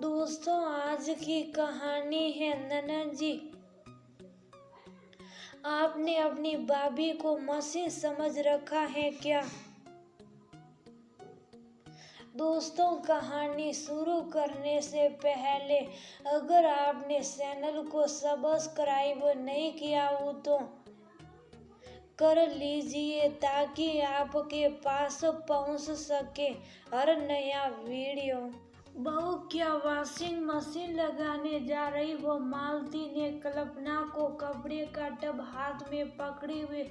दोस्तों, आज की कहानी है ननन जी। आपने अपनी भाभी को मशीन समझ रखा है क्या? दोस्तों, कहानी शुरू करने से पहले अगर आपने चैनल को सब्सक्राइब नहीं किया हो तो कर लीजिए ताकि आपके पास पहुंच सके हर नया वीडियो। बहू, क्या वॉशिंग मशीन लगाने जा रही हो? मालती ने कल्पना को कपड़े का टब हाथ में पकड़े हुए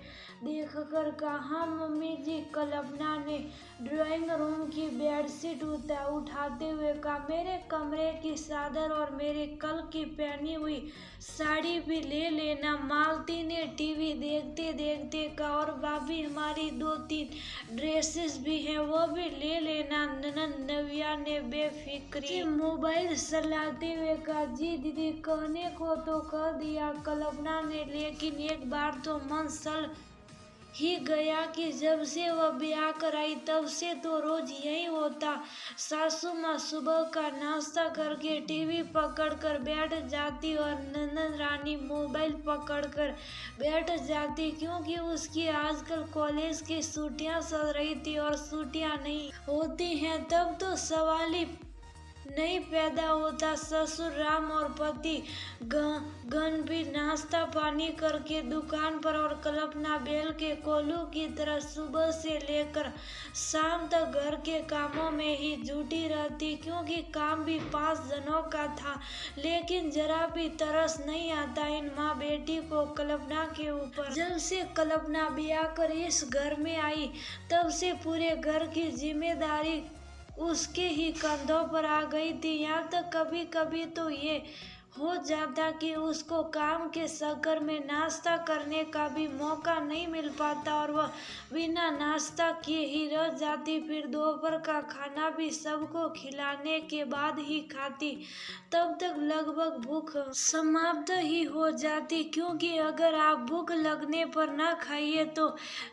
देखकर कहा। मम्मी जी, कल्पना ने ड्राइंग रूम की बेडशीट उठाते हुए कहा। मेरे कमरे की चादर और मेरे कल की पहनी हुई साड़ी भी ले लेना, मालती ने टीवी देखते देखते कहा। और भाभी, हमारी 2-3 ड्रेसेस भी हैं, वो भी ले लेना, नव्या ने बेफिक्री मोबाइल चलाते हुए कहा। जी दीदी, कहने को तो कह दिया, कल्पना ने, लेकिन एक बार तो मन चल ही गया कि जब से वह ब्याह कर आई तब से तो रोज यही होता। सासू माँ सुबह का नाश्ता करके टीवी पकड़कर बैठ जाती और ननद रानी मोबाइल पकड़कर बैठ जाती, क्योंकि उसकी आजकल कॉलेज की छुट्टियां चल रही थी और छुट्टियां नहीं होती हैं तब तो सवाल ही नहीं पैदा होता। ससुर राम और पति गन भी नाश्ता पानी करके दुकान पर और कल्पना बैल के कोल्हू की तरह सुबह से लेकर शाम तक घर के कामों में ही जुटी रहती, क्योंकि काम भी 5 जनों का था। लेकिन जरा भी तरस नहीं आता इन माँ बेटी को कल्पना के ऊपर। जब से कल्पना ब्याह कर इस घर में आई तब से पूरे घर की जिम्मेदारी उसके ही कंधों पर आ गई थी। यहाँ तक कभी कभी तो ये हो जाता कि उसको काम के चक्कर में नाश्ता करने का भी मौका नहीं मिल पाता और वह बिना नाश्ता किए ही रह जाती। फिर दोपहर का खाना भी सबको खिलाने के बाद ही खाती, तब तक लगभग भूख समाप्त ही हो जाती, क्योंकि अगर आप भूख लगने पर ना खाइए तो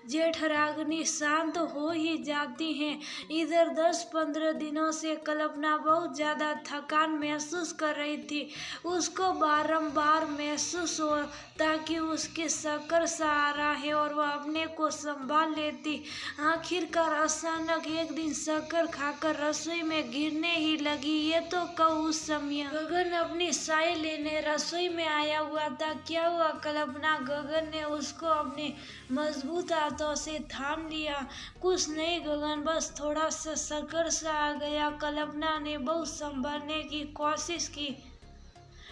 जेठरागनी शांत हो ही जाती हैं। इधर 10-15 दिनों से कल्पना बहुत ज्यादा थकान महसूस कर रही थी। उसको बारंबार महसूस होता कि उसके शक्कर सा आ रहा है और वह अपने को संभाल लेती। आखिरकार अचानक एक दिन शक्कर खाकर रसोई में गिरने ही लगी। ये तो कब उस समय गगन अपनी चाय लेने रसोई में आया हुआ था। क्या हुआ कल्पना? गगन ने उसको अपने मजबूत हाथों से थाम लिया। कुछ नहीं गगन, बस थोड़ा सा शक्कर सा आ गया। कल्पना ने बहुत संभालने की कोशिश की,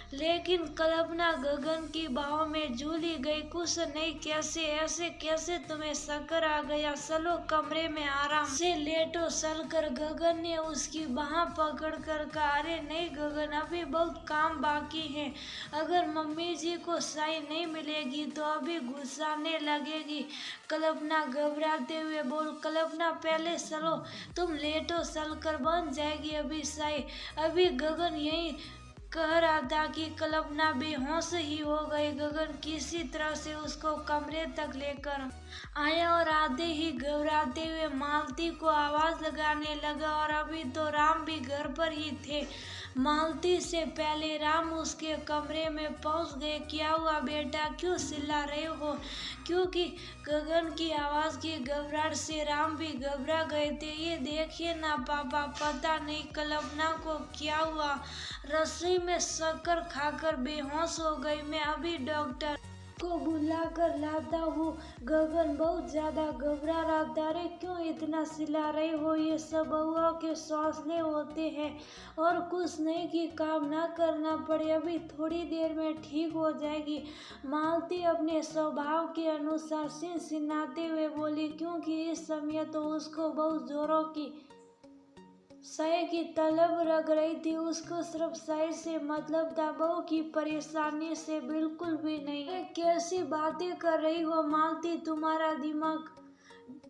लेकिन कल्पना गगन की बाहों में झूली गई। कुछ नहीं, कैसे ऐसे कैसे तुम्हें शक्कर आ गया? चलो कमरे में आराम से लेटो। चलकर गगन ने उसकी बाह पकड़कर कहा। अरे नहीं गगन, अभी बहुत काम बाकी है। अगर मम्मी जी को चाय नहीं मिलेगी तो अभी गुस्साने लगेगी, कल्पना घबराते हुए बोल। कल्पना, पहले चलो तुम लेटो, चलकर बन जाएगी अभी चाय। अभी गगन यही कह रहा था कि कल्पना बेहोश ही हो गई। गगन किसी तरह से उसको कमरे तक लेकर आया और आधे ही घबराते हुए मालती को आवाज लगाने लगा। और अभी तो राम भी घर पर ही थे। मालती से पहले राम उसके कमरे में पहुंच गए। क्या हुआ बेटा, क्यों चिल्ला रहे हो? क्योंकि गगन की आवाज की घबराहट से राम भी घबरा गए थे। ये देखिए ना पापा, पता नहीं कल्पना को क्या हुआ, रसोई में शक्कर खाकर बेहोश हो गई। मैं अभी डॉक्टर को बुला कर लाता हूँ। गगन बहुत ज्यादा घबरा रहा था। अरे क्यों इतना चिल्ला रहे हो? ये सब बहुओं के हौसले होते हैं और कुछ नहीं कि काम ना करना पड़े, अभी थोड़ी देर में ठीक हो जाएगी, मालती अपने स्वभाव के अनुसार चिनचिनाते हुए बोली, क्योंकि इस समय तो उसको बहुत जोरों की चाय की तलब लग रही थी। उसको सिर्फ चाय से मतलब था, बहू की परेशानी से बिल्कुल भी नहीं। कैसी बातें कर रही हो मालती, तुम्हारा दिमाग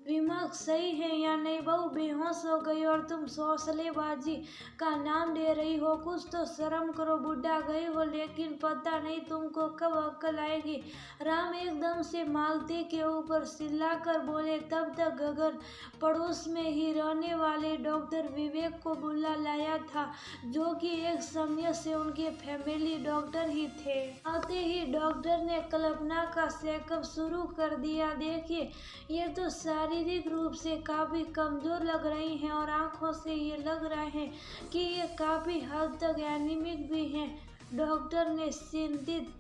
दिमाग सही है या नहीं? बहू बेहोश हो गई और तुम हौसलेबाजी का नाम ले रही हो। कुछ तो शर्म करो, बुढ़ा गई हो लेकिन पता नहीं तुमको कब अक्ल आएगी। राम एकदम से मालती के ऊपर चिल्लाकर बोले। तब तक गगन पड़ोस में ही रहने वाले डॉक्टर विवेक को बुला लाया था, जो कि एक समय से उनके फैमिली डॉक्टर ही थे। आते ही डॉक्टर ने कल्पना का चेकअप शुरू कर दिया। देखिए, ये तो शारीरिक रूप से काफी कमजोर लग रही हैं और आंखों से ये लग रहा है कि ये काफी हद तक एनीमिक भी हैं, डॉक्टर ने चिंतित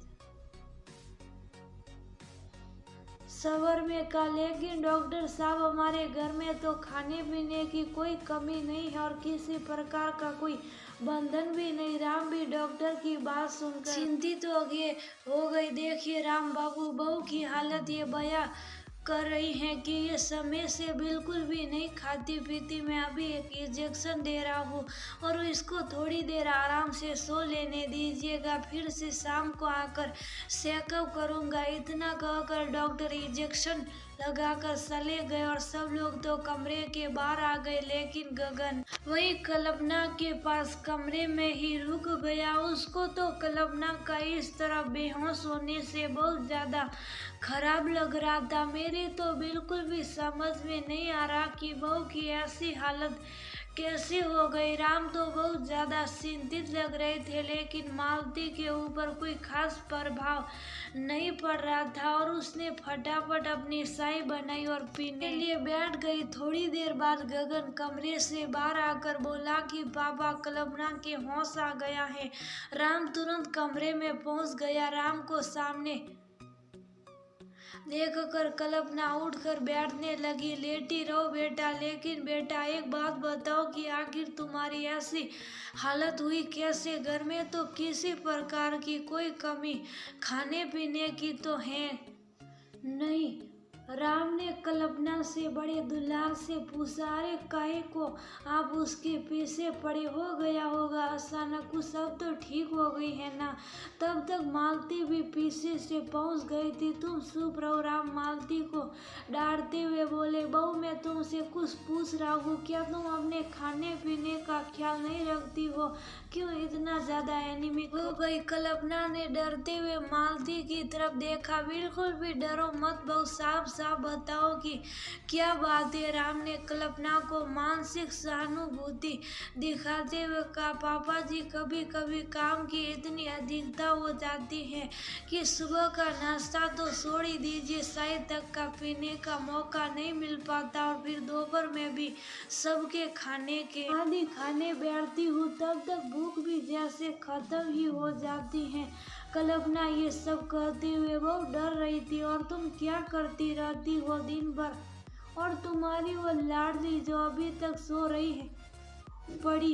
स्वर में कहा। लेकिन डॉक्टर साहब, हमारे घर में तो खाने पीने की कोई कमी नहीं है और किसी प्रकार का कोई बंधन भी नहीं। राम भी डॉक्टर की बात सुनकर चिंतित हो गई। देखिए राम बाबू, बहू की हालत ये बयां कर रही हैं कि ये समय से बिल्कुल भी नहीं खाती पीती। मैं अभी एक इंजेक्शन दे रहा हूँ और इसको थोड़ी देर आराम से सो लेने दीजिएगा, फिर से शाम को आकर चेकअप करूँगा। इतना कहकर डॉक्टर इंजेक्शन लगाकर चले गए और सब लोग तो कमरे के बाहर आ गए, लेकिन गगन वही कल्पना के पास कमरे में ही रुक गया। उसको तो कल्पना का इस तरह बेहोश होने से बहुत ज्यादा खराब लग रहा था। मेरे तो बिल्कुल भी समझ में नहीं आ रहा कि बहू की ऐसी हालत कैसे हो गई। राम तो बहुत ज्यादा चिंतित लग रहे थे, लेकिन मालती के ऊपर कोई खास प्रभाव नहीं पड़ रहा था और उसने फटाफट अपनी चाय बनाई और पीने के लिए बैठ गई। थोड़ी देर बाद गगन कमरे से बाहर आकर बोला कि पापा, कल्पना के होश आ गया है। राम तुरंत कमरे में पहुंच गया। राम को सामने देखकर कल्पना उठकर बैठने लगी। लेटी रहो बेटा, लेकिन बेटा एक बात बताओ कि आखिर तुम्हारी ऐसी हालत हुई कैसे? घर में तो किसी प्रकार की कोई कमी खाने पीने की तो है नहीं? राम ने कल्पना से बड़े दुलार से पूछा। अरे काहे को आप उसके पीछे पड़े? हो गया होगा अचानक कुछ, सब तो ठीक हो गई है ना? तब तक मालती भी पीछे से पहुंच गई थी। तुम चुप रहो, राम मालती को डांटते हुए बोले। बहू, मैं तुमसे कुछ पूछ रहा हूँ, क्या तुम अपने खाने पीने का ख्याल नहीं रखती हो? क्यों इतना ज्यादा एनीमिक हो गई? कल्पना ने डरते हुए मालती की तरफ देखा। बिल्कुल भी डरो मत बहू, साफ साफ बताओ कि क्या बात है? राम ने कल्पना को मानसिक सहानुभूति दिखाते हुए कहा। पापा जी, कभी कभी काम की इतनी अधिकता हो जाती है कि सुबह का नाश्ता तो छोड़ ही दीजिए, चाय तक का पीने का मौका नहीं मिल पाता और फिर दोपहर में भी सबके खाने के आदि खाने बैठती हूँ, तब तक भूख भी जैसे खत्म ही हो जाती है। कल्पना ये सब कहते हुए बहुत डर रही थी। और तुम क्या करती रहती हो दिन भर? और तुम्हारी वो लाडली जो अभी तक सो रही है बड़ी,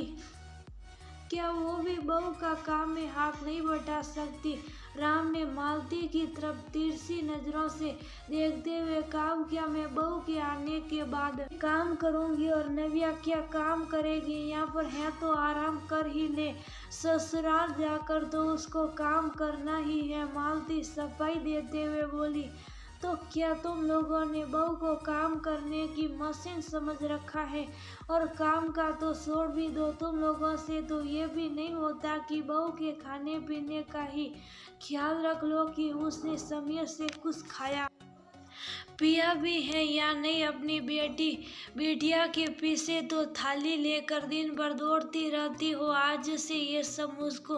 क्या वो भी बहू का काम में हाथ नहीं बटा सकती? राम ने मालती की तरफ तिरछी नजरों से देखते हुए कहा। क्या मैं बहू के आने के बाद काम करूंगी और नव्या क्या काम करेगी? यहाँ पर है तो आराम कर ही ले, ससुराल जाकर तो उसको काम करना ही है। मालती सफाई देते हुए बोली। तो क्या तुम लोगों ने बहू को काम करने की मशीन समझ रखा है? और काम का तो छोड़ भी दो, तुम लोगों से तो ये भी नहीं होता कि बहू के खाने पीने का ही ख्याल रख लो कि उसने समय से कुछ खाया पिया भी है या नहीं? अपनी बिटिया के पीछे तो थाली लेकर दिन भर दौड़ती रहती हो। आज से ये सब मुझको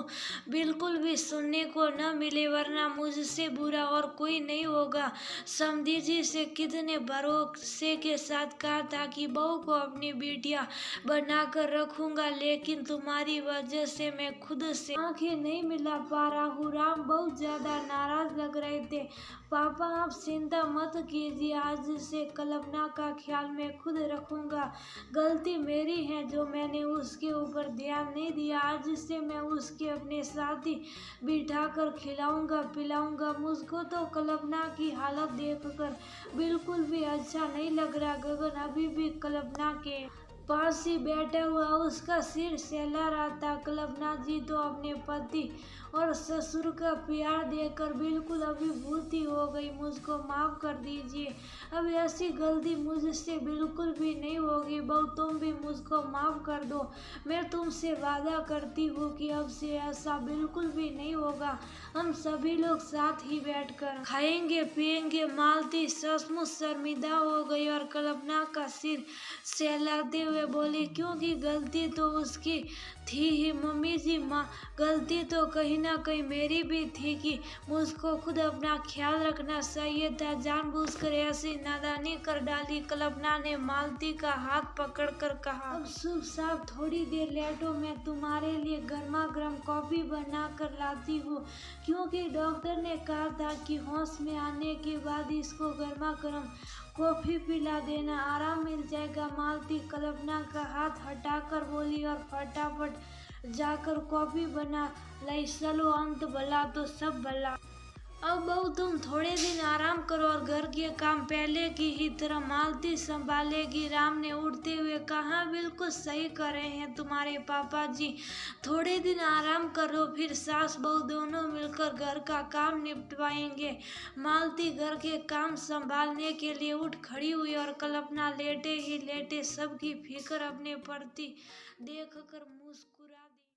बिल्कुल भी सुनने को न मिले, वरना मुझसे बुरा और कोई नहीं होगा। समधी जी से कितने भरोसे के साथ कहा था कि बहू को अपनी बिटिया बनाकर रखूंगा, लेकिन तुम्हारी वजह से मैं खुद से आंखें नहीं मिला पा रहा हूँ। राम बहुत ज्यादा नाराज लग रहे थे। पापा, आप चिंता मत कीजिए, आज से कल्पना का ख्याल मैं खुद रखूंगा। गलती मेरी है जो मैंने उसके ऊपर ध्यान नहीं दिया। आज से मैं उसके अपने साथ ही बिठाकर खिलाऊंगा पिलाऊंगा। मुझको तो कल्पना की हालत देखकर बिल्कुल भी अच्छा नहीं लग रहा। गगन अभी भी कल्पना के पास ही बैठा हुआ उसका सिर सहला रहा था। कल्पना जी तो अपने पति और ससुर का प्यार देकर बिल्कुल अभिभूत ही हो गई। मुझको माफ कर दीजिए, अब ऐसी गलती मुझसे बिल्कुल भी नहीं होगी। बहू तुम भी मुझको माफ कर दो। मैं तुमसे वादा करती हूँ कि अब से ऐसा बिल्कुल भी नहीं होगा। हम सभी लोग साथ ही बैठकर खाएंगे पिएंगे। मालती सचमुच शर्मिंदा हो गई और कल्पना का सिर सहलाते हुए बोली, क्योंकि गलती तो उसकी थी ही मम्मी जी। माँ, गलती तो कहीं ना कहीं मेरी भी थी कि मुझको खुद अपना ख्याल रखना चाहिए था। जानबूझकर ऐसी नादानी कर डाली। कल्पना ने मालती का हाथ पकड़कर कहा, अब शुभ साहब थोड़ी देर लेटो, मैं तुम्हारे लिए गर्मा गर्म कॉफी बना कर लाती हूँ, क्योंकि डॉक्टर ने कहा था कि होश में आने के बाद इसको गर्मा गर्म कॉफी पिला देना, आराम मिल जाएगा। मालती कल्पना का हाथ हटाकर बोली और फटाफट जाकर कॉफी बना लाई। चलो अंत भला तो सब भला। अब बहू तुम थोड़े दिन आराम करो और घर के काम पहले की ही तरह मालती संभालेगी। राम ने उठते हुए कहा, बिल्कुल सही कर रहे हैं तुम्हारे पापा जी, थोड़े दिन आराम करो, फिर सास बहू दोनों मिलकर घर का काम निपटवाएंगे। मालती घर के काम संभालने के लिए उठ खड़ी हुई और कल्पना लेटे ही लेटे सबकी फिक्र अपने प्रति देखकर मुस्कुरा